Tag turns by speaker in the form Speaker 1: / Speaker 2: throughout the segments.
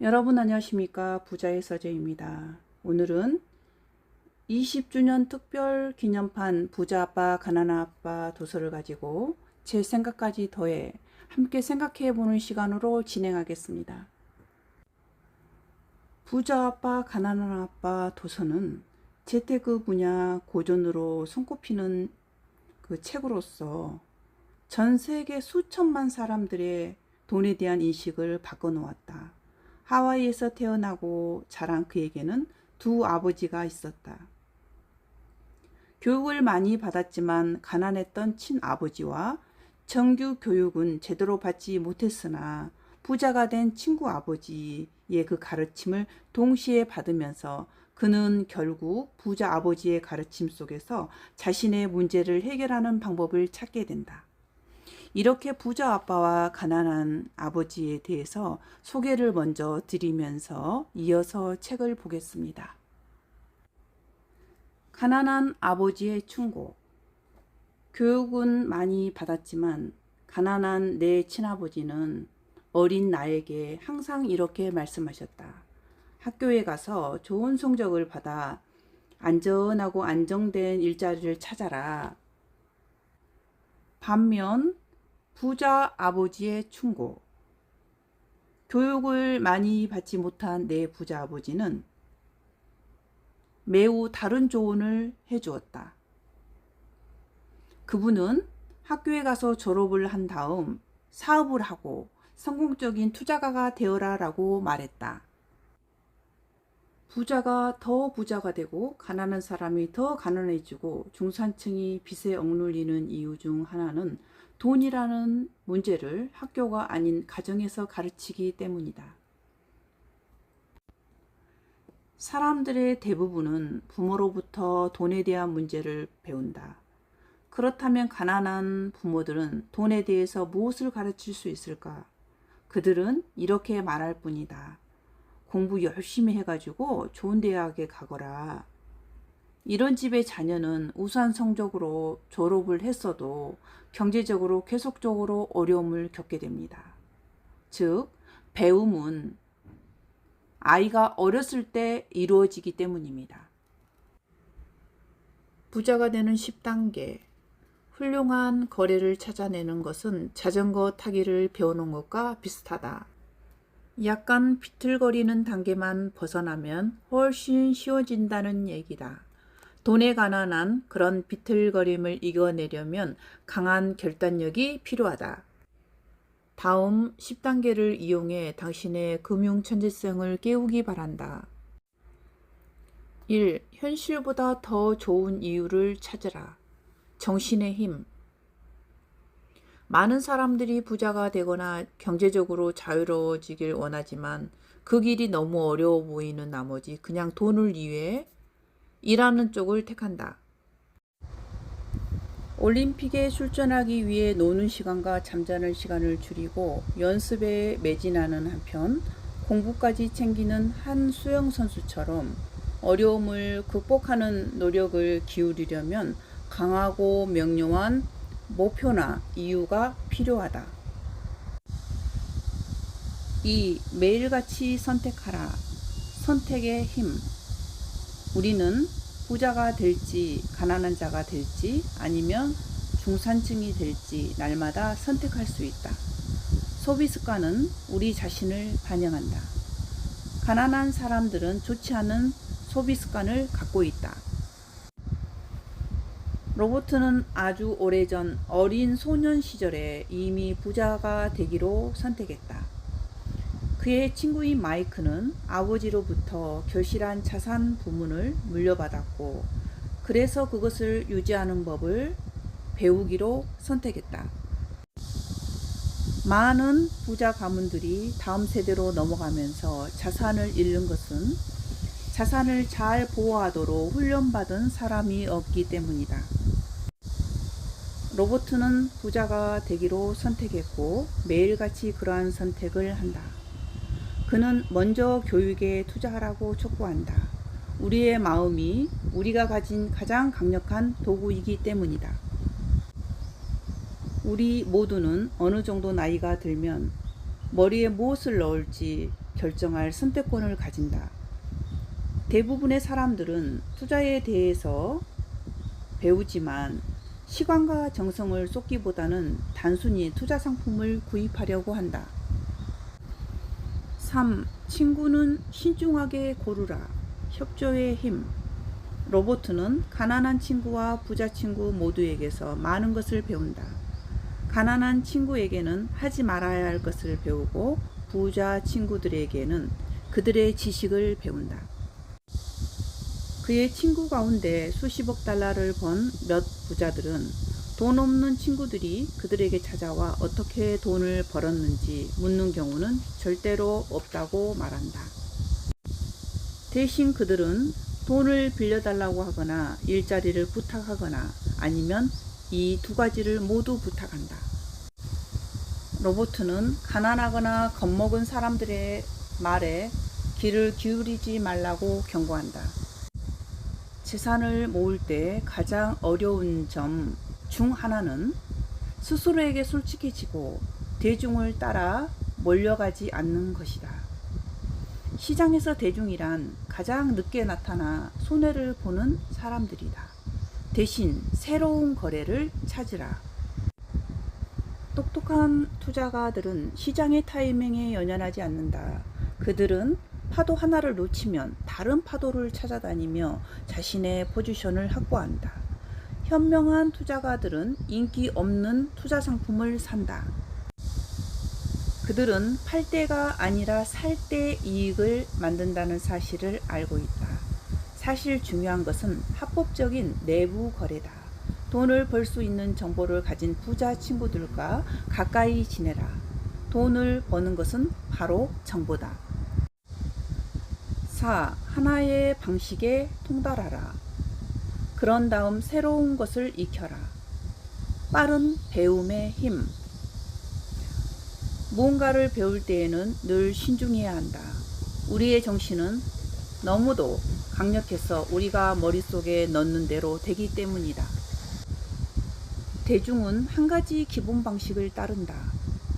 Speaker 1: 여러분 안녕하십니까? 부자의 서재입니다. 오늘은 20주년 특별 기념판 부자 아빠 가난한 아빠 도서를 가지고 제 생각까지 더해 함께 생각해 보는 시간으로 진행하겠습니다. 부자 아빠 가난한 아빠 도서는 재테크 분야 고전으로 손꼽히는 그 책으로서 전 세계 수천만 사람들의 돈에 대한 인식을 바꿔놓았다. 하와이에서 태어나고 자란 그에게는 두 아버지가 있었다. 교육을 많이 받았지만 가난했던 친아버지와 정규 교육은 제대로 받지 못했으나 부자가 된 친구 아버지의 그 가르침을 동시에 받으면서 그는 결국 부자 아버지의 가르침 속에서 자신의 문제를 해결하는 방법을 찾게 된다. 이렇게 부자 아빠와 가난한 아버지에 대해서 소개를 먼저 드리면서 이어서 책을 보겠습니다. 가난한 아버지의 충고. 교육은 많이 받았지만 가난한 내 친아버지는 어린 나에게 항상 이렇게 말씀하셨다. 학교에 가서 좋은 성적을 받아 안전하고 안정된 일자리를 찾아라. 반면 부자 아버지의 충고. 교육을 많이 받지 못한 내 부자 아버지는 매우 다른 조언을 해주었다. 그분은 학교에 가서 졸업을 한 다음 사업을 하고 성공적인 투자가가 되어라 라고 말했다. 부자가 더 부자가 되고 가난한 사람이 더 가난해지고 중산층이 빚에 억눌리는 이유 중 하나는 돈이라는 문제를 학교가 아닌 가정에서 가르치기 때문이다. 사람들의 대부분은 부모로부터 돈에 대한 문제를 배운다. 그렇다면 가난한 부모들은 돈에 대해서 무엇을 가르칠 수 있을까? 그들은 이렇게 말할 뿐이다. 공부 열심히 해가지고 좋은 대학에 가거라. 이런 집의 자녀는 우수한 성적으로 졸업을 했어도 경제적으로 계속적으로 어려움을 겪게 됩니다. 즉, 배움은 아이가 어렸을 때 이루어지기 때문입니다. 부자가 되는 10단계. 훌륭한 거래를 찾아내는 것은 자전거 타기를 배우는 것과 비슷하다. 약간 비틀거리는 단계만 벗어나면 훨씬 쉬워진다는 얘기다. 돈에 관한 그런 비틀거림을 이겨내려면 강한 결단력이 필요하다. 다음 10단계를 이용해 당신의 금융 천재성을 깨우기 바란다. 1. 현실보다 더 좋은 이유를 찾으라. 정신의 힘. 많은 사람들이 부자가 되거나 경제적으로 자유로워지길 원하지만 그 길이 너무 어려워 보이는 나머지 그냥 돈을 위해 일하는 쪽을 택한다. 올림픽에 출전하기 위해 노는 시간과 잠자는 시간을 줄이고 연습에 매진하는 한편 공부까지 챙기는 한 수영 선수처럼 어려움을 극복하는 노력을 기울이려면 강하고 명료한 목표나 이유가 필요하다. 2. 매일같이 선택하라. 선택의 힘. 우리는 부자가 될지 가난한 자가 될지 아니면 중산층이 될지 날마다 선택할 수 있다. 소비 습관은 우리 자신을 반영한다. 가난한 사람들은 좋지 않은 소비 습관을 갖고 있다. 로버트는 아주 오래전 어린 소년 시절에 이미 부자가 되기로 선택했다. 그의 친구인 마이크는 아버지로부터 결실한 자산 부문을 물려받았고 그래서 그것을 유지하는 법을 배우기로 선택했다. 많은 부자 가문들이 다음 세대로 넘어가면서 자산을 잃는 것은 자산을 잘 보호하도록 훈련받은 사람이 없기 때문이다. 로버트는 부자가 되기로 선택했고 매일같이 그러한 선택을 한다. 그는 먼저 교육에 투자하라고 촉구한다. 우리의 마음이 우리가 가진 가장 강력한 도구이기 때문이다. 우리 모두는 어느 정도 나이가 들면 머리에 무엇을 넣을지 결정할 선택권을 가진다. 대부분의 사람들은 투자에 대해서 배우지만 시간과 정성을 쏟기보다는 단순히 투자 상품을 구입하려고 한다. 3. 친구는 신중하게 고르라. 협조의 힘. 로버트는 가난한 친구와 부자 친구 모두에게서 많은 것을 배운다. 가난한 친구에게는 하지 말아야 할 것을 배우고 부자 친구들에게는 그들의 지식을 배운다. 그의 친구 가운데 수십억 달러를 번 몇 부자들은 돈 없는 친구들이 그들에게 찾아와 어떻게 돈을 벌었는지 묻는 경우는 절대로 없다고 말한다. 대신 그들은 돈을 빌려달라고 하거나 일자리를 부탁하거나 아니면 이 두 가지를 모두 부탁한다. 로버트는 가난하거나 겁먹은 사람들의 말에 귀를 기울이지 말라고 경고한다. 재산을 모을 때 가장 어려운 점 중 하나는 스스로에게 솔직해지고 대중을 따라 몰려가지 않는 것이다. 시장에서 대중이란 가장 늦게 나타나 손해를 보는 사람들이다. 대신 새로운 거래를 찾으라. 똑똑한 투자가들은 시장의 타이밍에 연연하지 않는다. 그들은 파도 하나를 놓치면 다른 파도를 찾아다니며 자신의 포지션을 확보한다. 현명한 투자가들은 인기 없는 투자 상품을 산다. 그들은 팔 때가 아니라 살 때 이익을 만든다는 사실을 알고 있다. 사실 중요한 것은 합법적인 내부 거래다. 돈을 벌 수 있는 정보를 가진 부자 친구들과 가까이 지내라. 돈을 버는 것은 바로 정보다. 4. 하나의 방식에 통달하라. 그런 다음 새로운 것을 익혀라. 빠른 배움의 힘. 무언가를 배울 때에는 늘 신중해야 한다. 우리의 정신은 너무도 강력해서 우리가 머릿속에 넣는 대로 되기 때문이다. 대중은 한 가지 기본 방식을 따른다.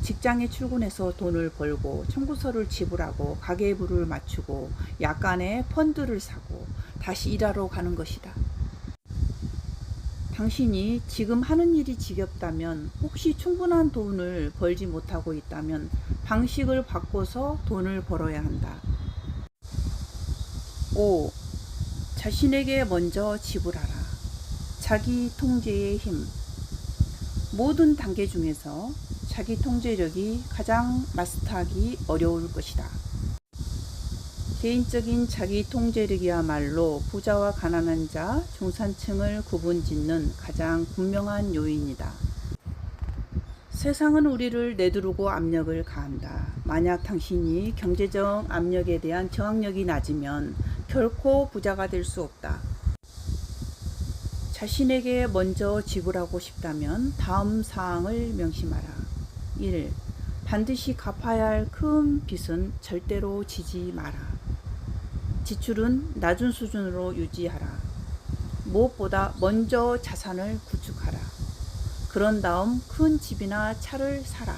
Speaker 1: 직장에 출근해서 돈을 벌고 청구서를 지불하고 가계부를 맞추고 약간의 펀드를 사고 다시 일하러 가는 것이다. 당신이 지금 하는 일이 지겹다면, 혹시 충분한 돈을 벌지 못하고 있다면 방식을 바꿔서 돈을 벌어야 한다. 5. 자신에게 먼저 지불하라. 자기 통제의 힘. 모든 단계 중에서 자기 통제력이 가장 마스터하기 어려울 것이다. 개인적인 자기 통제력이야말로 부자와 가난한 자, 중산층을 구분짓는 가장 분명한 요인이다. 세상은 우리를 내두르고 압력을 가한다. 만약 당신이 경제적 압력에 대한 저항력이 낮으면 결코 부자가 될 수 없다. 자신에게 먼저 지불하고 싶다면 다음 사항을 명심하라. 1. 반드시 갚아야 할 큰 빚은 절대로 지지 마라. 지출은 낮은 수준으로 유지하라. 무엇보다 먼저 자산을 구축하라. 그런 다음 큰 집이나 차를 사라.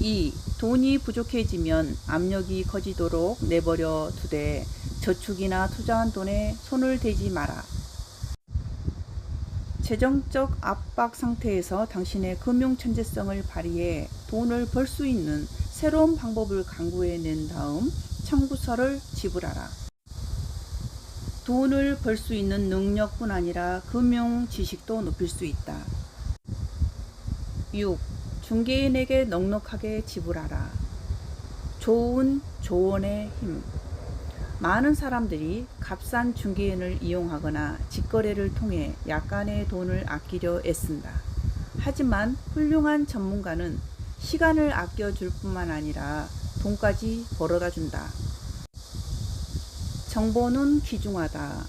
Speaker 1: 2. 돈이 부족해지면 압력이 커지도록 내버려 두되 저축이나 투자한 돈에 손을 대지 마라. 재정적 압박 상태에서 당신의 금융 천재성을 발휘해 돈을 벌 수 있는 새로운 방법을 강구해낸 다음 청구서를 지불하라. 돈을 벌 수 있는 능력뿐 아니라 금융 지식도 높일 수 있다. 6. 중개인에게 넉넉하게 지불하라. 좋은 조언의 힘. 많은 사람들이 값싼 중개인을 이용하거나 직거래를 통해 약간의 돈을 아끼려 애쓴다. 하지만 훌륭한 전문가는 시간을 아껴줄 뿐만 아니라 돈까지 벌어다 준다. 정보는 귀중하다.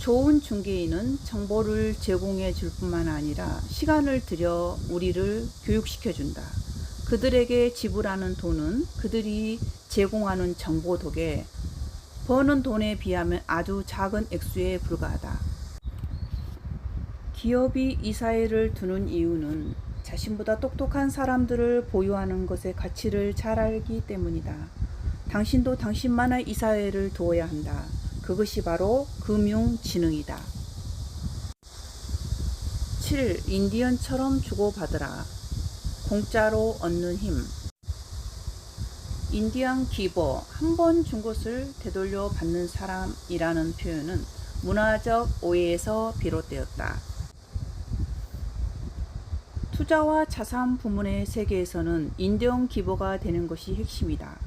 Speaker 1: 좋은 중개인은 정보를 제공해 줄 뿐만 아니라 시간을 들여 우리를 교육시켜 준다. 그들에게 지불하는 돈은 그들이 제공하는 정보 덕에 버는 돈에 비하면 아주 작은 액수에 불과하다. 기업이 이 사회를 두는 이유는 자신보다 똑똑한 사람들을 보유하는 것의 가치를 잘 알기 때문이다. 당신도 당신만의 이 사회를 도워야 한다. 그것이 바로 금융지능이다. 7. 인디언처럼 주고받으라. 공짜로 얻는 힘. 인디언 기버, 한 번 준 것을 되돌려 받는 사람이라는 표현은 문화적 오해에서 비롯되었다. 투자와 자산 부문의 세계에서는 인디언 기버가 되는 것이 핵심이다.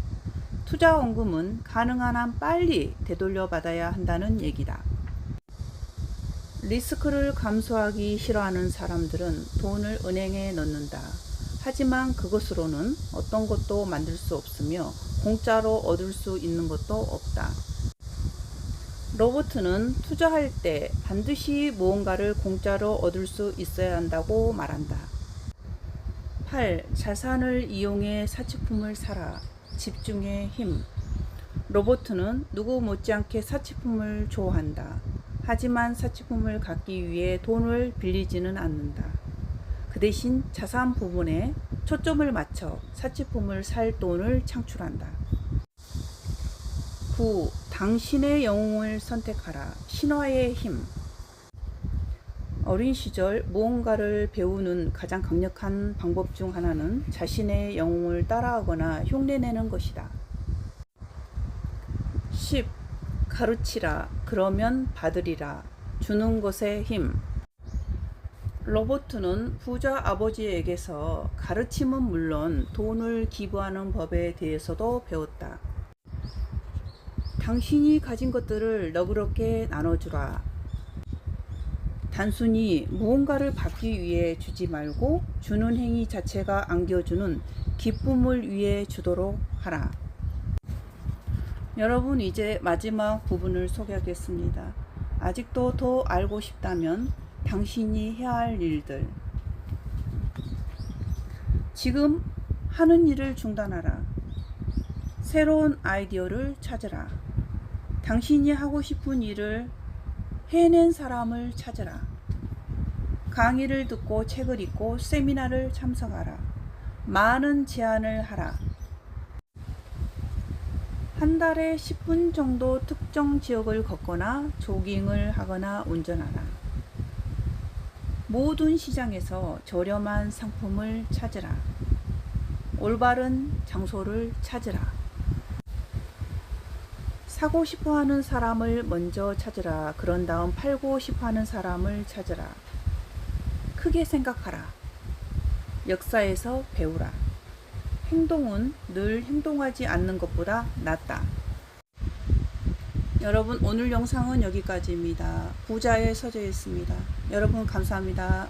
Speaker 1: 투자 원금은 가능한 한 빨리 되돌려 받아야 한다는 얘기다. 리스크를 감수하기 싫어하는 사람들은 돈을 은행에 넣는다. 하지만 그것으로는 어떤 것도 만들 수 없으며 공짜로 얻을 수 있는 것도 없다. 로버트는 투자할 때 반드시 무언가를 공짜로 얻을 수 있어야 한다고 말한다. 8. 자산을 이용해 사치품을 사라. 집중의 힘. 로버트는 누구 못지않게 사치품을 좋아한다. 하지만 사치품을 갖기 위해 돈을 빌리지는 않는다. 그 대신 자산 부분에 초점을 맞춰 사치품을 살 돈을 창출한다. 9. 당신의 영웅을 선택하라. 신화의 힘. 어린 시절 무언가를 배우는 가장 강력한 방법 중 하나는 자신의 영웅을 따라하거나 흉내내는 것이다. 10. 가르치라. 그러면 받으리라. 주는 것의 힘. 로버트는 부자 아버지에게서 가르침은 물론 돈을 기부하는 법에 대해서도 배웠다. 당신이 가진 것들을 너그럽게 나눠주라. 단순히 무언가를 받기 위해 주지 말고 주는 행위 자체가 안겨주는 기쁨을 위해 주도록 하라. 여러분, 이제 마지막 부분을 소개하겠습니다. 아직도 더 알고 싶다면 당신이 해야 할 일들. 지금 하는 일을 중단하라. 새로운 아이디어를 찾으라. 당신이 하고 싶은 일을 해낸 사람을 찾으라. 강의를 듣고 책을 읽고 세미나를 참석하라. 많은 제안을 하라. 한 달에 10분 정도 특정 지역을 걷거나 조깅을 하거나 운전하라. 모든 시장에서 저렴한 상품을 찾으라. 올바른 장소를 찾으라. 사고 싶어 하는 사람을 먼저 찾으라. 그런 다음 팔고 싶어 하는 사람을 찾으라. 크게 생각하라. 역사에서 배우라. 행동은 늘 행동하지 않는 것보다 낫다. 여러분, 오늘 영상은 여기까지입니다. 부자의 서재였습니다. 여러분, 감사합니다.